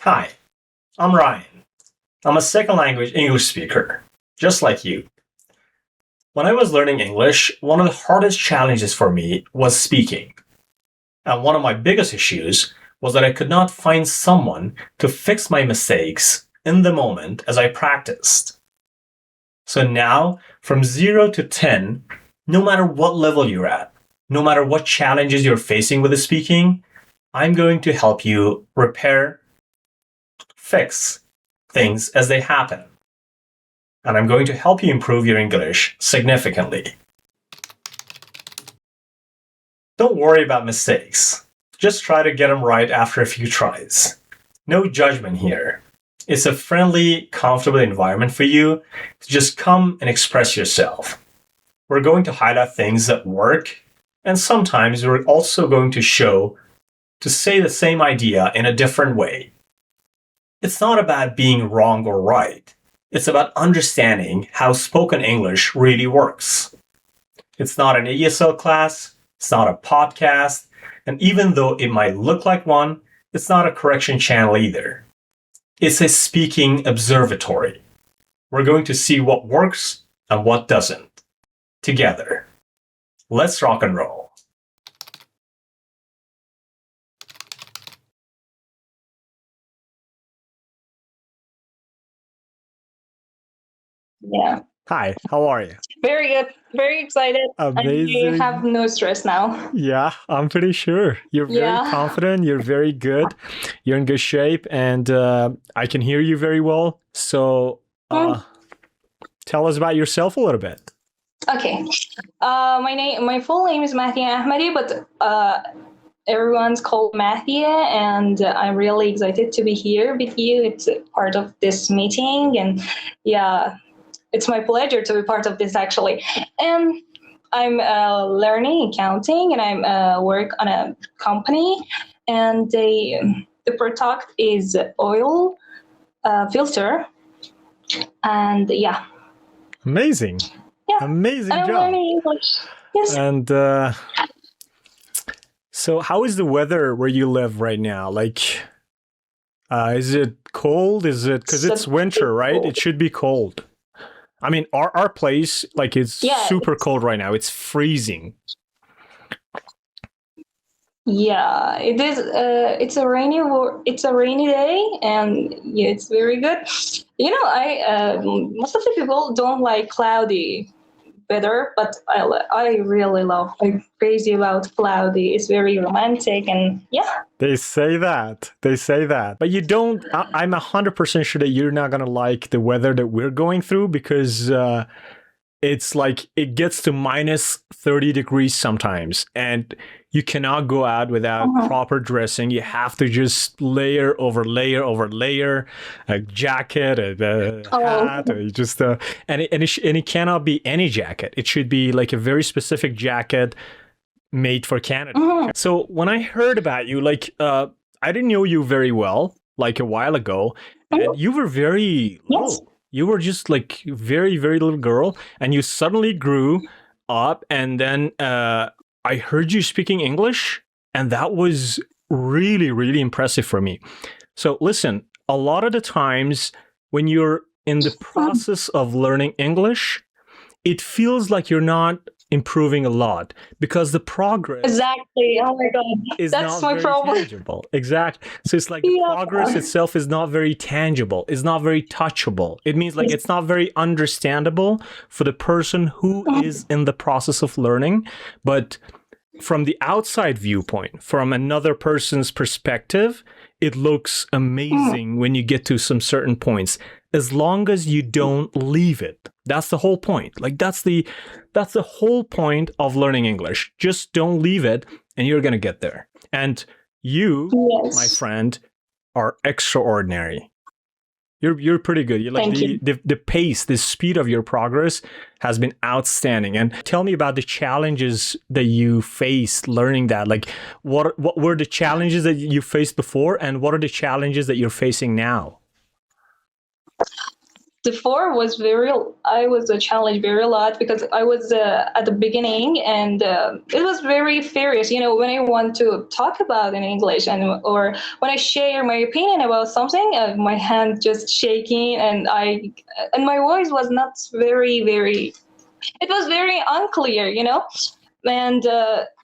Hi, I'm Ryan. I'm a second language English speaker, just like you. When I was learning English, one of the hardest challenges for me was speaking. And one of my biggest issues was that I could not find someone to fix my mistakes in the moment as I practiced. So now, from 0 to 10, no matter what level you're at, no matter what challenges you're facing with the speaking, I'm going to help you repair, fix things as they happen. And I'm going to help you improve your English significantly. Don't worry about mistakes. Just try to get them right after a few tries. No judgment here. It's a friendly, comfortable environment for you to just come and express yourself. We're going to highlight things that work, and sometimes we're also going to say the same idea in a different way. It's not about being wrong or right. It's about understanding how spoken English really works. It's not an ESL class, it's not a podcast, and even though it might look like one, it's not a correction channel either. It's a speaking observatory. We're going to see what works and what doesn't. Together. Let's rock and roll. Yeah. Hi, how are you? Very good. Very excited. Amazing. I have no stress now. Yeah, I'm pretty sure. You're very confident. You're very good. You're in good shape, and I can hear you very well. So tell us about yourself a little bit. Okay. My full name is Mahdieh, but everyone's called Mahdieh, and I'm really excited to be here with you. It's a part of this meeting, and yeah, it's my pleasure to be part of this actually. And I'm learning accounting, and I'm work on a company, and the product is oil filter, and yeah. Amazing. Yeah. Amazing I'm job. learning English. Yes. And so how is the weather where you live right now? Like, is it cold? Is it, because it's winter, right? Cold. It should be cold. I mean, our place, like, it's super cold right now. It's freezing. Yeah, it is. It's a rainy day, and yeah, it's very good. You know, most of the people don't like cloudy weather, but I really love. I'm crazy about cloudy. It's very romantic, and yeah. They say that. But you don't. I'm 100% sure that you're not gonna like the weather that we're going through, because it's like it gets to minus 30 degrees sometimes, and you cannot go out without proper dressing. You have to just layer over layer over layer, a jacket, a hat, just and it cannot be any jacket. It should be like a very specific jacket made for Canada. So when I heard about you, like I didn't know you very well, like a while ago, and you were very little. You were just like very, very little girl, and you suddenly grew up, and then I heard you speaking English, and that was really, really impressive for me. So listen, a lot of the times when you're in the process of learning English, it feels like you're not improving a lot, because the progress Exactly. Oh my God, that's my problem. Tangible. Exactly. So it's like the progress itself is not very tangible. It's not very touchable. It means like it's not very understandable for the person who is in the process of learning. But from the outside viewpoint, from another person's perspective, it looks amazing when you get to some certain points, as long as you don't leave it. That's the whole point. Like that's the whole point of learning English. Just don't leave it, and you're going to get there. And you, my friend, are extraordinary. You're pretty good. You like the pace, the speed of your progress has been outstanding. And tell me about the challenges that you faced learning that. Like what were the challenges that you faced before, and what are the challenges that you're facing now? before was very, I was challenged very a lot because I was at the beginning, and it was very furious, when I want to talk about in English, and or when I share my opinion about something, my hand just shaking, and my voice was not very, it was very unclear, and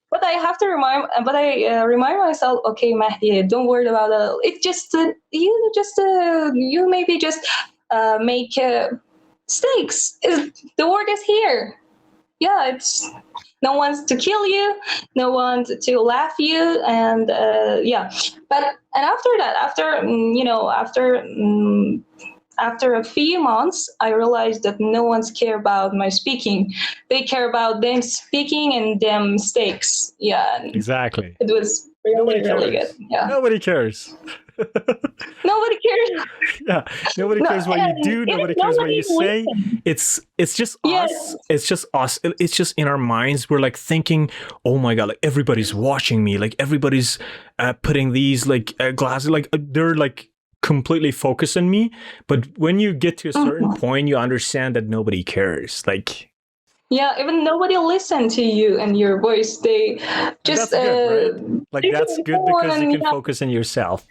but I remind myself, okay, Mahdieh, don't worry about it. It's just you maybe just make mistakes. The word is here. Yeah, it's no one's to kill you, no one to laugh you, and yeah. And after that, after a few months, I realized that no one's care about my speaking. They care about them speaking and them mistakes. Yeah. And Exactly. it was really good. Yeah. Nobody cares. Nobody cares. Yeah. Nobody cares what you do. Nobody cares what you say. Listens. It's just Yes. us. It's just us. It's just in our minds. We're like thinking, oh my God, like everybody's watching me. Like everybody's putting these like glasses, like they're like completely focused on me. But when you get to a certain point, you understand that nobody cares. Like, yeah, even nobody listen to you and your voice. They just that's good, right? Like that's good because you can focus on yourself,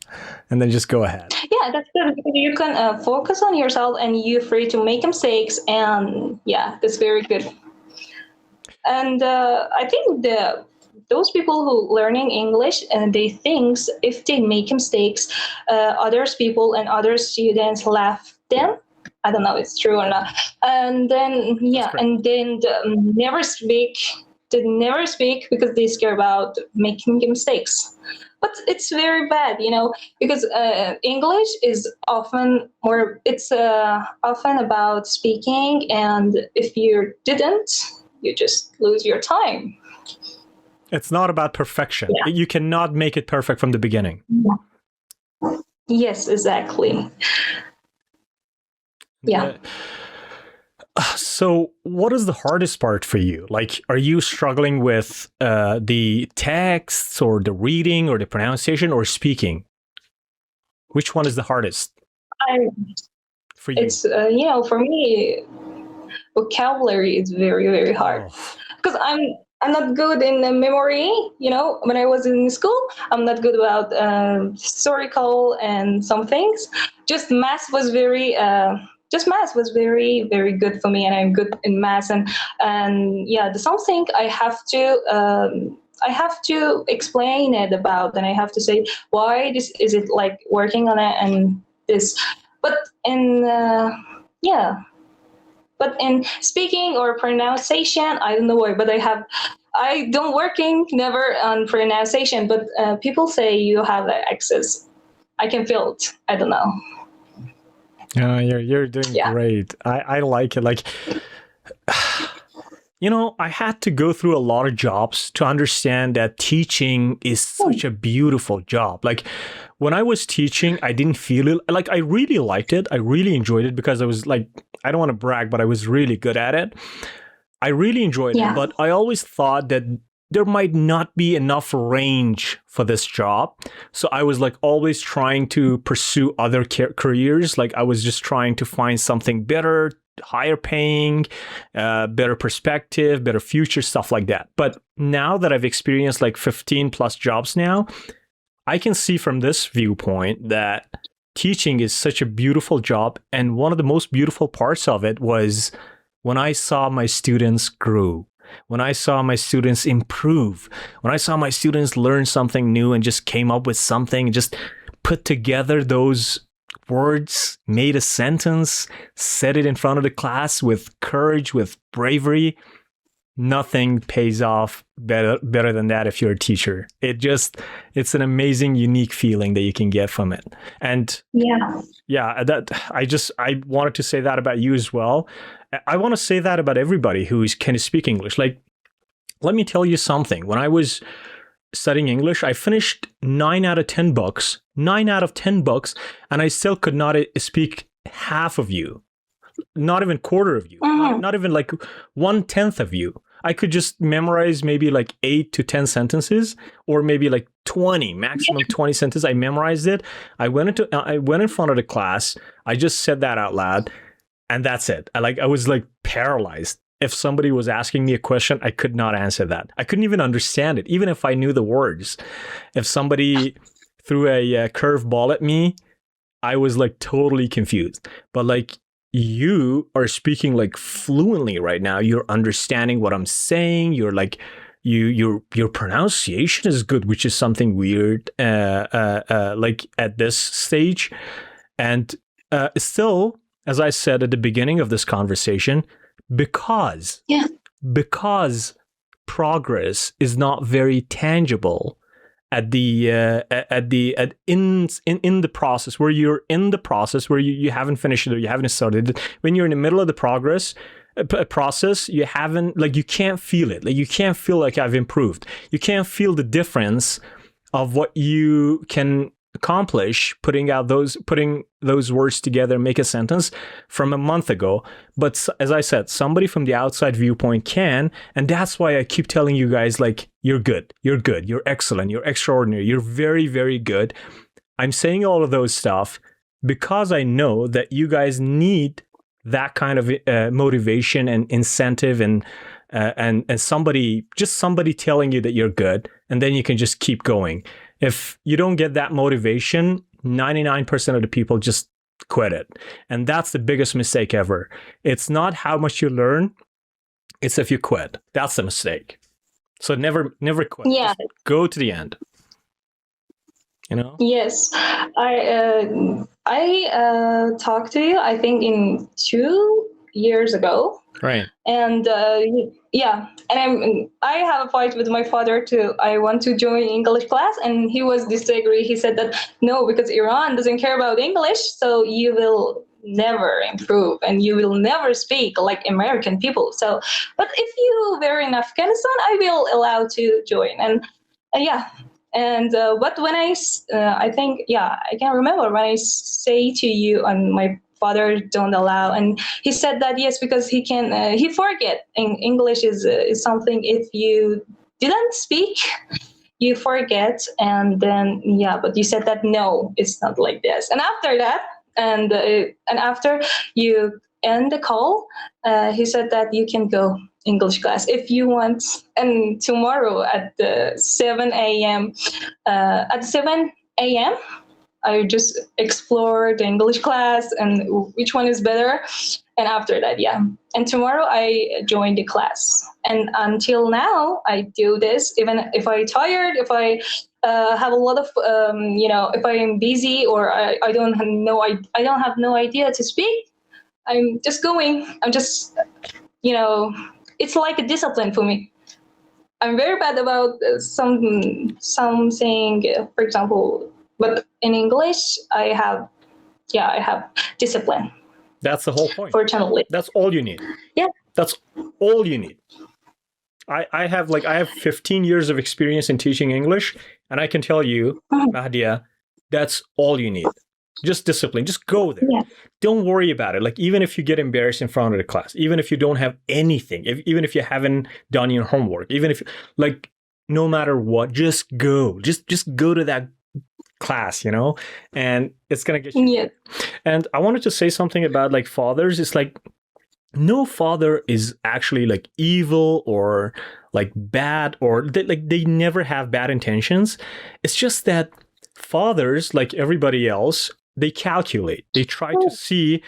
and then just go ahead. Yeah, that's good because you can focus on yourself and you're free to make mistakes, and yeah, that's very good. And I think those people who learning English, and they think if they make mistakes, others people and other students laugh them. I don't know if it's true or not. And then and then never speak. They never speak because they scare about making mistakes. But it's very bad, because English is often more. It's often about speaking, and if you didn't, you just lose your time. It's not about perfection. Yeah. You cannot make it perfect from the beginning. Yes, exactly. Yeah. So what is the hardest part for you? Like, are you struggling with the texts or the reading or the pronunciation or speaking? Which one is the hardest for you? It's, for me, vocabulary is very, very hard because I'm not good in the memory. When I was in school, I'm not good about historical and some things. Just math was very very good for me, and I'm good in math, and yeah, the something I have to explain it about, and I have to say why this is it like working on it and this, but in speaking or pronunciation, I don't know why, but I don't working never on pronunciation, but people say you have access. I can feel it. I don't know. Yeah, you're doing great. I like it. Like, I had to go through a lot of jobs to understand that teaching is such a beautiful job. Like, when I was teaching, I didn't feel it. Like, I really liked it. I really enjoyed it because I was like, I don't want to brag, but I was really good at it. I really enjoyed it, but I always thought that there might not be enough range for this job. So I was like always trying to pursue other careers. Like I was just trying to find something better, higher paying, better perspective, better future, stuff like that. But now that I've experienced like 15 plus jobs now, I can see from this viewpoint that teaching is such a beautiful job. And one of the most beautiful parts of it was when I saw my students grow. When I saw my students improve, when I saw my students learn something new and just came up with something, just put together those words, made a sentence, said it in front of the class with courage, with bravery, nothing pays off better than that if you're a teacher. It's an amazing, unique feeling that you can get from it. And I wanted to say that about you as well. I want to say that about everybody who can speak English. Like, let me tell you something. When I was studying English, I finished 9 out of 10 books, and I still could not speak half of you, not even quarter of you, not even like 1/10 of you. I could just memorize maybe like 8 to 10 sentences, or maybe like 20, maximum 20 sentences. I memorized it. I went in front of the class. I just said that out loud. And that's it. I was like paralyzed. If somebody was asking me a question, I could not answer that. I couldn't even understand it, even if I knew the words. If somebody threw a curveball at me, I was like totally confused. But like, you are speaking like fluently right now. You're understanding what I'm saying. You're like, your pronunciation is good, which is something weird. Like at this stage, and still, as I said at the beginning of this conversation, because progress is not very tangible at in the process, where you're in the process, where you haven't finished it or you haven't started. When you're in the middle of the process, you haven't, like, you can't feel it. Like, you can't feel like I've improved. You can't feel the difference of what you can accomplish putting those words together, make a sentence from a month ago. But as I said, somebody from the outside viewpoint can, and that's why I keep telling you guys, like, you're good, you're excellent, you're extraordinary, you're very, very good. I'm saying all of those stuff because I know that you guys need that kind of motivation and incentive, and somebody telling you that you're good, and then you can just keep going. If you don't get that motivation, 99% of the people just quit it. And that's the biggest mistake ever. It's not how much you learn, it's if you quit. That's the mistake. So never quit. Yeah. Just go to the end. You know? Yes. I talked to you, I think, in 2 years ago. Right. And and I have a fight with my father too. I want to join English class, and he was disagree. He said that no, because Iran doesn't care about English, so you will never improve and you will never speak like American people. So, but if you were in Afghanistan, I will allow to join. And yeah. And but when I think, I can remember when I say to you, and my father don't allow, and he said that yes, because he can he forget English is something, if you didn't speak you forget. And then but you said that no, it's not like this. And after that, and after you end the call, he said that you can go English class if you want. And tomorrow at 7 a.m. At 7 a.m. I just explore the English class and which one is better. And after that, and tomorrow I join the class. And until now, I do this. Even if I'm tired, if I have a lot of, if I am busy, or I don't know, I don't have no idea to speak, I'm just going. I'm just, it's like a discipline for me. I'm very bad about something, for example, but in English, I have discipline. That's the whole point. Fortunately. That's all you need. Yeah. That's all you need. I have 15 years of experience in teaching English, and I can tell you, Mahdieh, that's all you need. Just discipline. Just go there. Yeah. Don't worry about it. Like, even if you get embarrassed in front of the class, even if you don't have anything, even if you haven't done your homework, even if, like, no matter what, just go. Just go to that class, and it's going to get you. Yeah. And I wanted to say something about, like, fathers. It's like, no father is actually, like, evil or, like, bad, or they never have bad intentions. It's just that fathers, like everybody else, they calculate. They try to see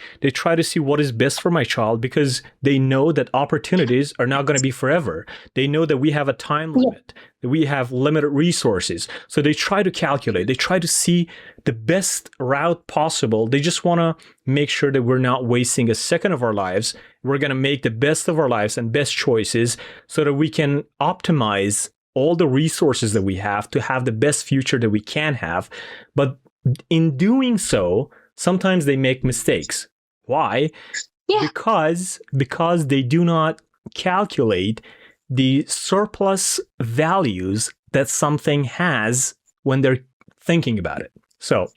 what is best for my child, because they know that opportunities are not going to be forever. They know that we have a time limit, that we have limited resources. So they try to calculate. They try to see the best route possible. They just want to make sure that we're not wasting a second of our lives. We're going to make the best of our lives and best choices so that we can optimize all the resources that we have to have the best future that we can have. But in doing so, sometimes they make mistakes. Why? Yeah. Because they do not calculate the surplus values that something has when they're thinking about it. So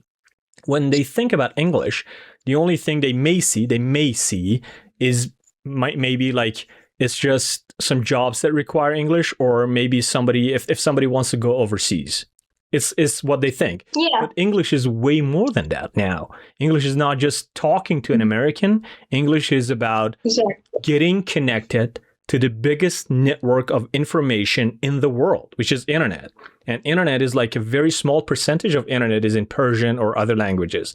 when they think about English, the only thing they may see is maybe like, it's just some jobs that require English, or maybe somebody, if somebody wants to go overseas. It's what they think. Yeah. But English is way more than that now. English is not just talking to an American. English is about Exactly. getting connected to the biggest network of information in the world, which is internet. And internet is like a very small percentage of internet is in Persian or other languages.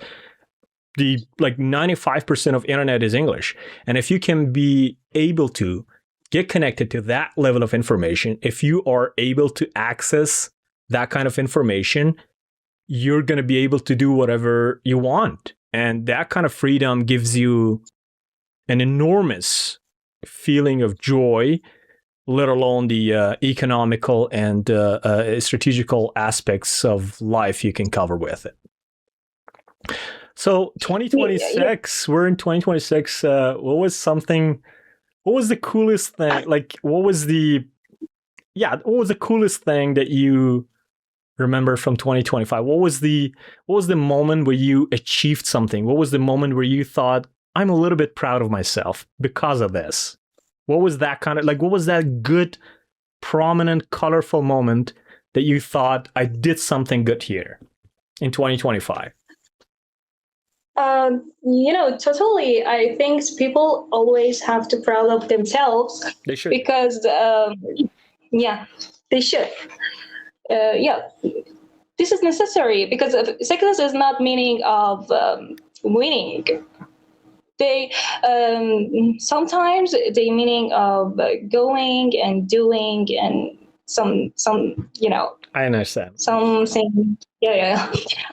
The like 95% of internet is English. And if you can be able to get connected to that level of information, if you are able to access that kind of information, you're going to be able to do whatever you want. And that kind of freedom gives you an enormous feeling of joy, let alone the economical and strategical aspects of life you can cover with it. So 2026, we're in 2026. What was the coolest thing? Like, what was the coolest thing that you remember from 2025? What was the moment where you achieved something? What was the moment where you thought, I'm a little bit proud of myself because of this? What was that kind of, like, what was that good, prominent, colorful moment that you thought, I did something good here in 2025? Totally. I think people always have to proud of themselves. They should. Because, they should. This is necessary because success is not meaning of winning. They sometimes the meaning of going and doing and some I understand. Something. Yeah.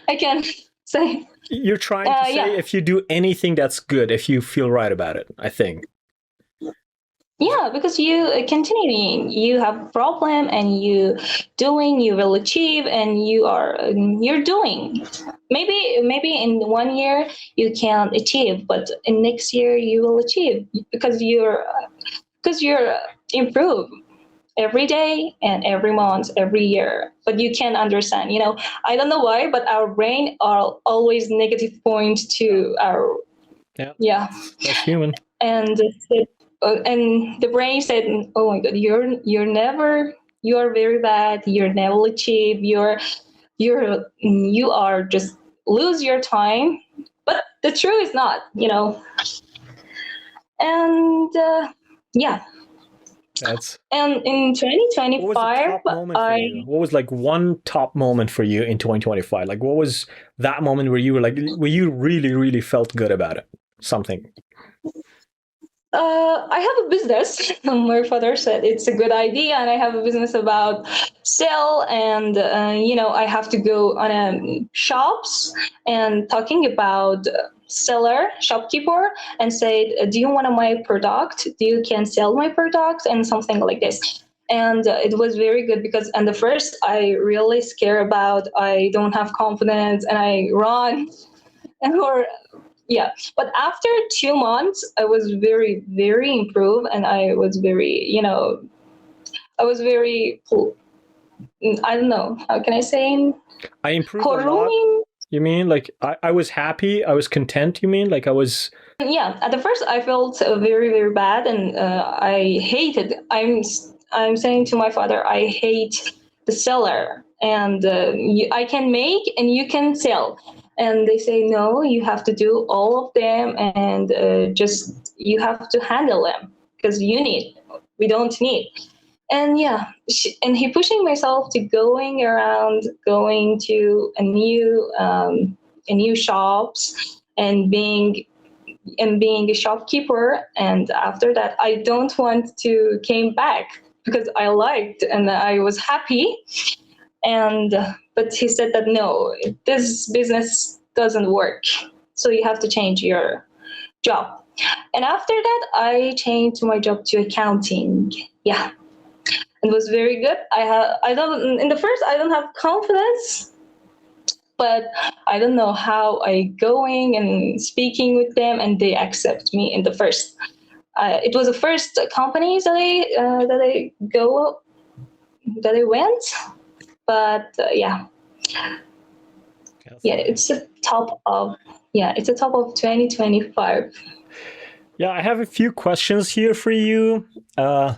I can say. You're trying to say if you do anything that's good, if you feel right about it, I think. Yeah, because you continuing, you have problem and you will achieve, and you're doing. Maybe in 1 year you can't achieve, but in next year you will achieve because you're improve every day and every month, every year. But you can understand, I don't know why, but our brain are always negative point to our. Yeah. That's human. And the brain said, "Oh my God, you are very bad. You're never achieve. You are just lose your time." But the truth is not, And And in 2025, what was like one top moment for you in 2025? Like, what was that moment where you were like, where you really, really felt good about it? Something. I have a business. My father said it's a good idea, and I have a business about sell, and I have to go on shops and talking about shopkeeper, and say, do you want my product? Do you can sell my product and something like this? And it was very good because, and the first I really scared about, I don't have confidence and I run but after 2 months, I was very, very improved, and I was very, I don't know, how can I say? I improved a lot. You mean like I was happy, I was content, you mean? Like I was... Yeah, at the first I felt very, very bad, and I hated, I'm saying to my father, I hate the seller, and I can make and you can sell. And they say, no, you have to do all of them, and just you have to handle them because we don't need. And and he pushing myself to going around, going to a new shops and being a shopkeeper. And after that, I don't want to came back because I liked and I was happy. But he said that no, this business doesn't work. So you have to change your job. And after that, I changed my job to accounting. Yeah. It was very good. In the first, I don't have confidence, but I don't know how I going and speaking with them, and they accept me in the first. It was the first company that I went. But it's a top of 2025. Yeah, I have a few questions here for you. I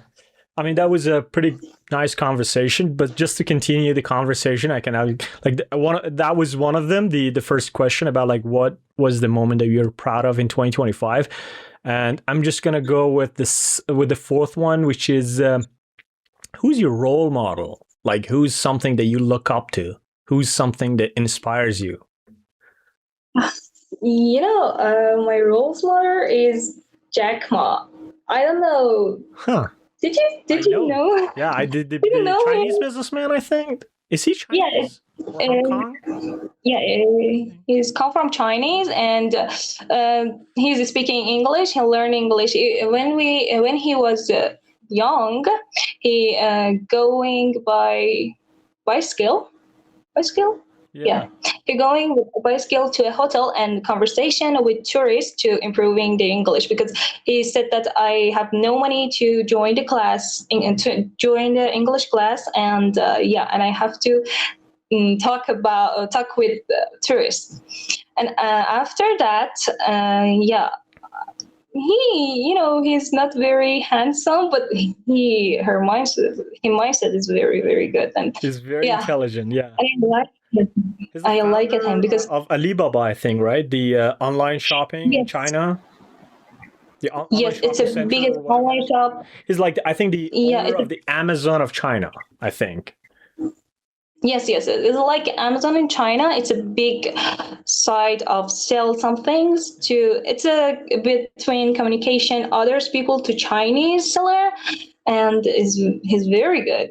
mean, that was a pretty nice conversation. But just to continue the conversation, I can that was one of them. The first question about like what was the moment that you're proud of in 2025, and I'm just gonna go with the fourth one, which is who's your role model? Like who's something that you look up to? Who's something that inspires you? My role model is Jack Ma. I don't know. Huh. Did you know? Yeah, I did. The know Chinese him? businessman, I think. Is he Chinese? Or Hong Kong? Yeah, he's come from Chinese, and he's speaking English. He learned English when he was young. He going by bicycle. Bicycle. Yeah. He going with a bicycle to a hotel and conversation with tourists to improving their English, because he said that I have no money to join the class to join the English class, and and I have to talk with tourists. And after that, he's not very handsome, but his mindset is very, very good, and he's very intelligent. Yeah, I like him because of Alibaba, I think, right? The online shopping in China. Yes, it's the biggest online shop. He's like, I think, the owner of the Amazon of China, I think. Yes. It's like Amazon in China. It's a big site of sell some things to. It's a between communication others people to Chinese seller, and he's very good.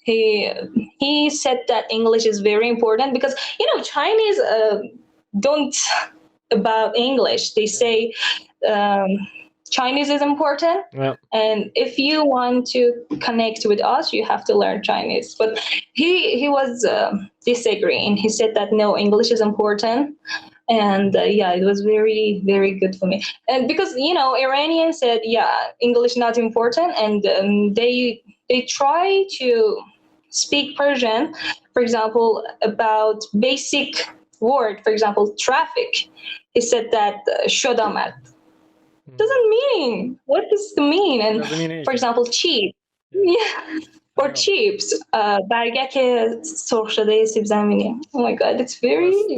He said that English is very important because Chinese don't about English. They say Chinese is important, and if you want to connect with us, you have to learn Chinese. But he was disagreeing. He said that no, English is important, and it was very, very good for me. And because Iranians said English not important, and they try to speak Persian, for example, about basic word, for example, traffic. He said that shodamat. Doesn't mean, what does it mean? And for example, cheap. Or chips. برگک سرخ شده سیب زمینی. Oh my god, it's very long.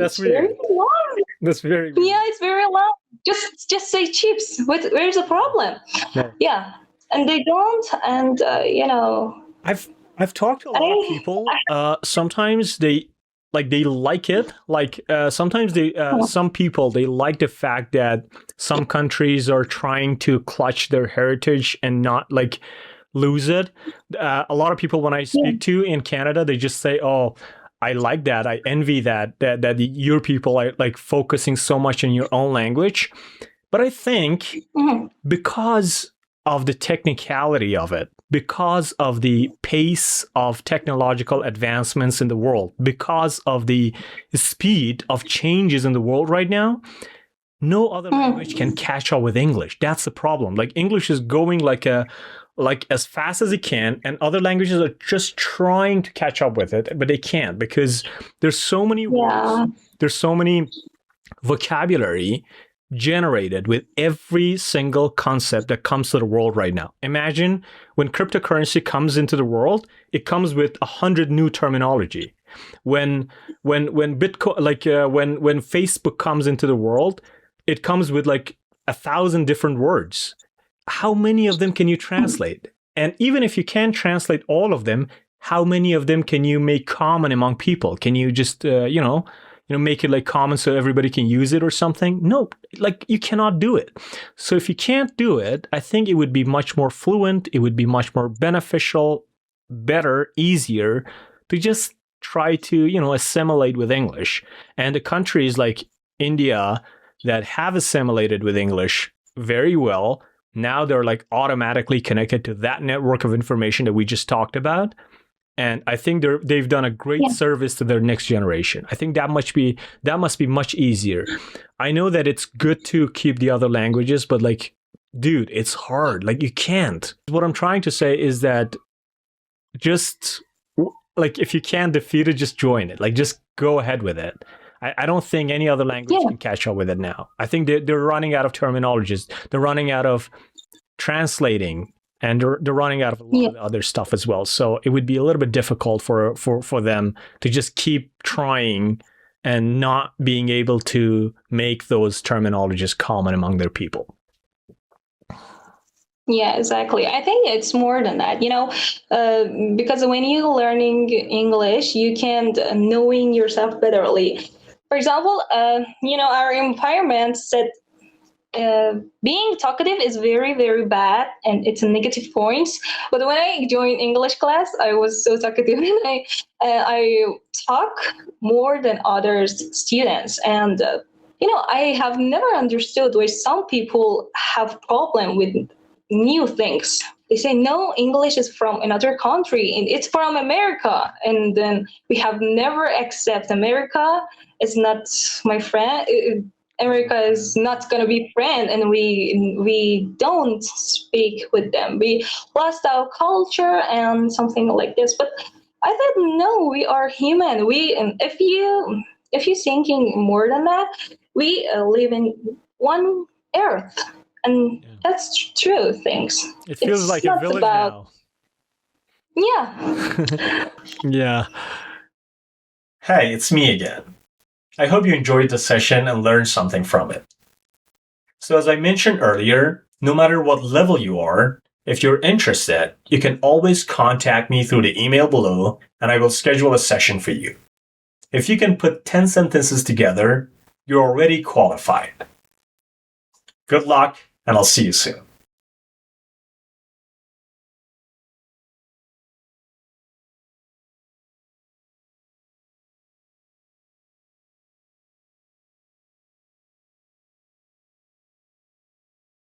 That's very Yeah, it's very long. Just say chips. Where's the problem? Yeah. And they don't, and I've talked to a lot of people. Sometimes they like it. Like sometimes some people, they like the fact that some countries are trying to clutch their heritage and not like lose it. A lot of people, when I speak to in Canada, they just say, "Oh, I like that. I envy that your people are like focusing so much on your own language." But I think because of the technicality of it, because of the pace of technological advancements in the world, because of the speed of changes in the world right now, no other language can catch up with English. That's the problem. Like English is going like as fast as it can, and other languages are just trying to catch up with it, but they can't because there's so many words, there's so many vocabulary generated with every single concept that comes to the world right now. Imagine when cryptocurrency comes into the world, it comes with 100 new terminology. When Bitcoin, when Facebook comes into the world, it comes with like 1,000 different words. How many of them can you translate? And even if you can't translate all of them, how many of them can you make common among people? Can you just make it like common so everybody can use it or something? No, like you cannot do it. So if you can't do it, I think it would be much more fluent. It would be much more beneficial, better, easier to just try to, assimilate with English. And the countries like India that have assimilated with English very well, now they're like automatically connected to that network of information that we just talked about. And I think they've done a great service to their next generation. I think that must be much easier. I know that it's good to keep the other languages, but like, dude, it's hard. Like you can't. What I'm trying to say is that just like if you can't defeat it, just join it. Like just go ahead with it. I don't think any other language can catch up with it now. I think they're running out of terminologies. They're running out of translating and they're running out of a lot of other stuff as well. So it would be a little bit difficult for them to just keep trying and not being able to make those terminologies common among their people. Yeah, exactly. I think it's more than that, because when you're learning English, you can knowing yourself betterly. For example, our environment said being talkative is very, very bad and it's a negative point. But when I joined English class, I was so talkative and I talk more than other students. And, I have never understood why some people have problem with new things. They say, no, English is from another country and it's from America. And then we have never accept America. It's not my friend. America is not going to be friend, and we don't speak with them. We lost our culture and something like this. But I thought, no, we are human. And if you thinking more than that, we live in one earth, and that's true things. It feels like a village now. Yeah. Yeah. Hey, it's me again. I hope you enjoyed the session and learned something from it. So as I mentioned earlier, no matter what level you are, if you're interested, you can always contact me through the email below and I will schedule a session for you. If you can put 10 sentences together, you're already qualified. Good luck, and I'll see you soon.